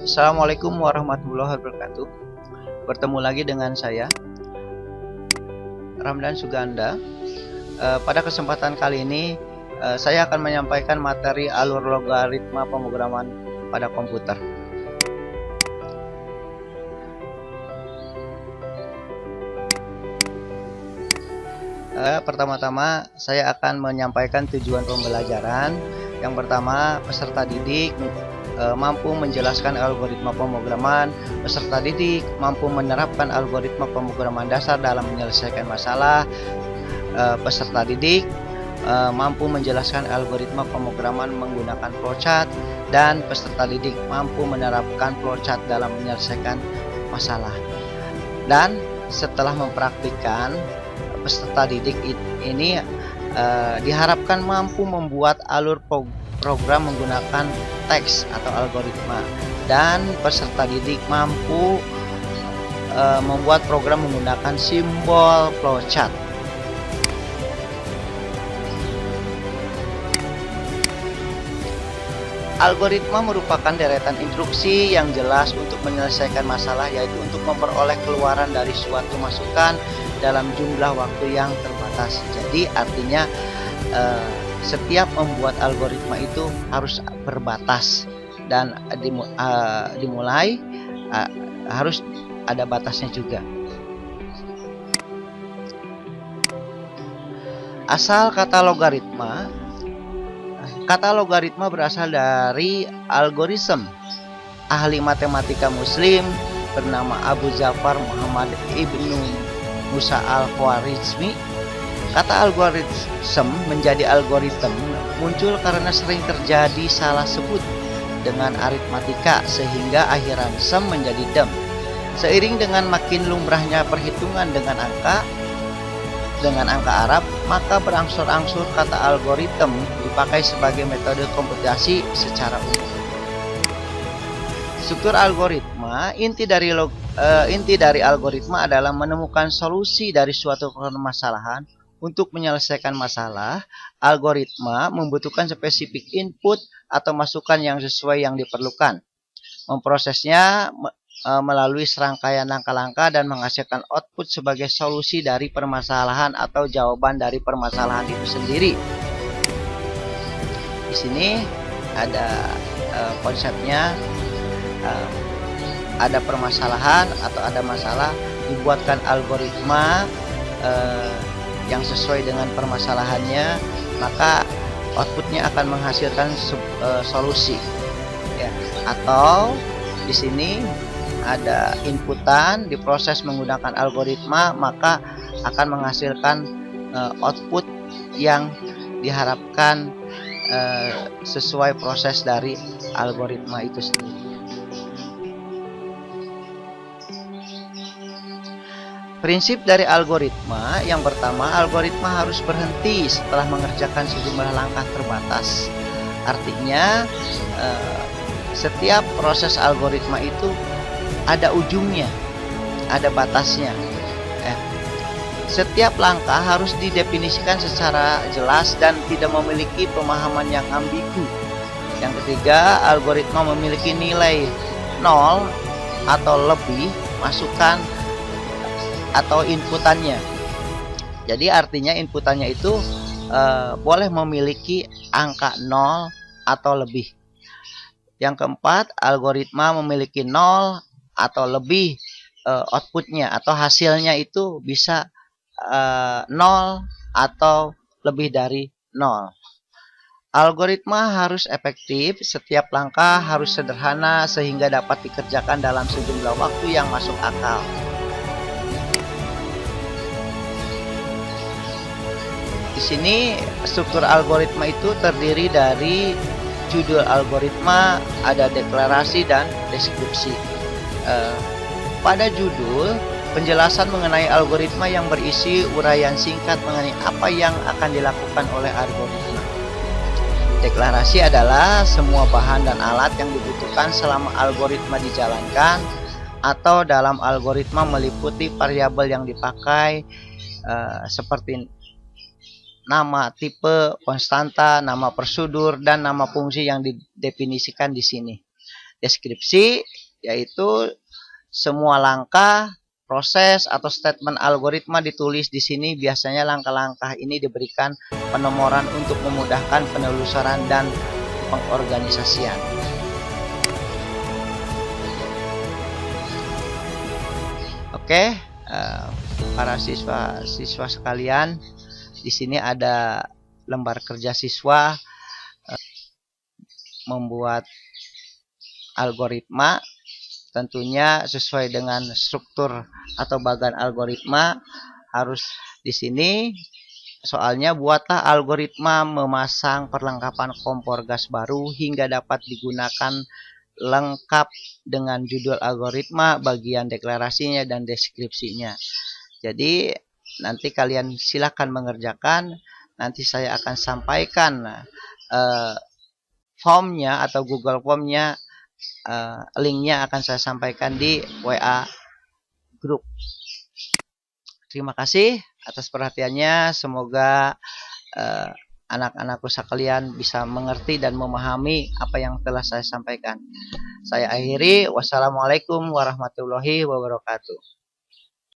Assalamualaikum warahmatullahi wabarakatuh. Bertemu lagi dengan saya, Ramdan Suganda. Pada kesempatan kali ini, saya akan menyampaikan materi alur logaritma pemrograman pada komputer. Pertama-tama, saya akan menyampaikan tujuan pembelajaran. Yang pertama, peserta didik mampu menjelaskan algoritma pemrograman, peserta didik mampu menerapkan algoritma pemrograman dasar dalam menyelesaikan masalah, peserta didik mampu menjelaskan algoritma pemrograman menggunakan flowchart, dan peserta didik mampu menerapkan flowchart dalam menyelesaikan masalah. Dan setelah mempraktikkan, peserta didik ini diharapkan mampu membuat alur program menggunakan teks atau algoritma, dan peserta didik mampu membuat program menggunakan simbol flowchart. Algoritma merupakan deretan instruksi yang jelas untuk menyelesaikan masalah, yaitu untuk memperoleh keluaran dari suatu masukan dalam jumlah waktu yang terbatas. Jadi artinya setiap membuat algoritma itu harus berbatas, dan dimulai harus ada batasnya juga. Asal kata logaritma. Kata logaritma berasal dari algoritm. Ahli matematika muslim bernama Abu Ja'far Muhammad ibnu Musa al-Khwarizmi. Kata algoritm menjadi algoritm muncul karena sering terjadi salah sebut dengan aritmatika, sehingga akhiran sem menjadi dem. Seiring dengan makin lumrahnya perhitungan dengan angka Arab, maka berangsur-angsur kata algoritm dipakai sebagai metode komputasi secara umum. Struktur algoritma, inti dari algoritma adalah menemukan solusi dari suatu permasalahan. Untuk menyelesaikan masalah, algoritma membutuhkan spesifik input atau masukan yang sesuai yang diperlukan. Memprosesnya melalui serangkaian langkah-langkah dan menghasilkan output sebagai solusi dari permasalahan atau jawaban dari permasalahan itu sendiri. Di sini ada konsepnya, ada permasalahan atau ada masalah, dibuatkan algoritma yang sesuai dengan permasalahannya, maka outputnya akan menghasilkan solusi. Ya. Atau di sini ada inputan, diproses menggunakan algoritma, maka akan menghasilkan output yang diharapkan sesuai proses dari algoritma itu sendiri. Prinsip dari algoritma, yang pertama, algoritma harus berhenti setelah mengerjakan sejumlah langkah terbatas. Artinya setiap proses algoritma itu ada ujungnya, ada batasnya. Setiap langkah harus didefinisikan secara jelas dan tidak memiliki pemahaman yang ambigu. Yang ketiga, algoritma memiliki nilai 0 atau lebih masukan atau inputannya. Jadi artinya inputannya itu boleh memiliki angka 0 atau lebih. Yang keempat, algoritma memiliki 0 atau lebih outputnya atau hasilnya itu bisa 0 atau lebih dari 0. Algoritma harus efektif, setiap langkah harus sederhana sehingga dapat dikerjakan dalam sejumlah waktu yang masuk akal. Di sini struktur algoritma itu terdiri dari judul algoritma, ada deklarasi dan deskripsi. Pada judul, penjelasan mengenai algoritma yang berisi uraian singkat mengenai apa yang akan dilakukan oleh algoritma. Deklarasi adalah semua bahan dan alat yang dibutuhkan selama algoritma dijalankan, atau dalam algoritma meliputi variabel yang dipakai seperti nama tipe, konstanta, nama prosedur, dan nama fungsi yang didefinisikan di sini. Deskripsi yaitu semua langkah, proses atau statement algoritma ditulis di sini. Biasanya langkah-langkah ini diberikan penomoran untuk memudahkan penelusuran dan pengorganisasian. Oke, para siswa sekalian, di sini ada lembar kerja siswa membuat algoritma. Tentunya sesuai dengan struktur atau bagan algoritma harus di sini. Soalnya buatlah algoritma memasang perlengkapan kompor gas baru hingga dapat digunakan lengkap dengan judul algoritma, bagian deklarasinya dan deskripsinya. Jadi nanti kalian silakan mengerjakan. Nanti saya akan sampaikan formnya atau Google Formnya, linknya akan saya sampaikan di WA grup. Terima kasih atas perhatiannya. Semoga anak-anakku sekalian bisa mengerti dan memahami apa yang telah saya sampaikan. Saya akhiri. Wassalamualaikum warahmatullahi wabarakatuh.